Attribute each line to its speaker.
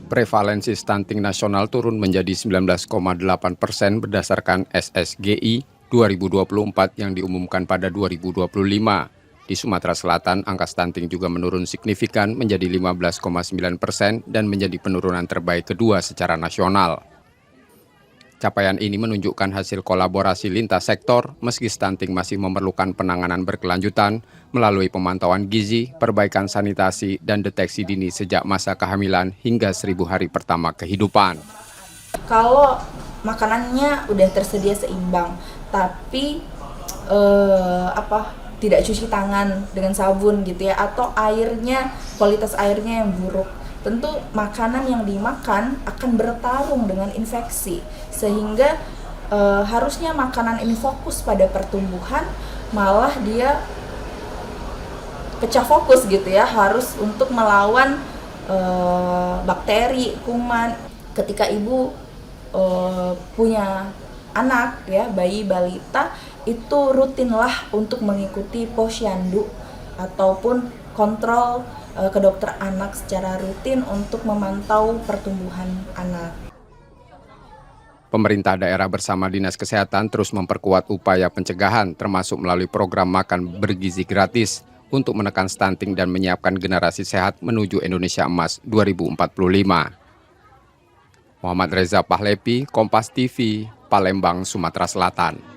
Speaker 1: Prevalensi stunting nasional turun menjadi 19,8% berdasarkan SSGI 2024 yang diumumkan pada 2025. Di Sumatera Selatan, angka stunting juga menurun signifikan menjadi 15,9% dan menjadi penurunan terbaik kedua secara nasional. Capaian ini menunjukkan hasil kolaborasi lintas sektor, meski stunting masih memerlukan penanganan berkelanjutan melalui pemantauan gizi, perbaikan sanitasi, dan deteksi dini sejak masa kehamilan hingga 1000 hari pertama kehidupan.
Speaker 2: Kalau makanannya udah tersedia seimbang, tapi tidak cuci tangan dengan sabun gitu ya, atau kualitas airnya yang buruk, tentu makanan yang dimakan akan bertarung dengan infeksi, sehingga harusnya makanan ini fokus pada pertumbuhan, malah dia pecah fokus gitu ya, harus untuk melawan bakteri, kuman. Ketika ibu punya anak ya, bayi balita, itu rutinlah untuk mengikuti posyandu ataupun kontrol ke dokter anak secara rutin untuk memantau pertumbuhan anak.
Speaker 1: Pemerintah daerah bersama Dinas Kesehatan terus memperkuat upaya pencegahan termasuk melalui program makan bergizi gratis untuk menekan stunting dan menyiapkan generasi sehat menuju Indonesia Emas 2045. Muhammad Reza Pahlepi, Kompas TV, Palembang, Sumatera Selatan.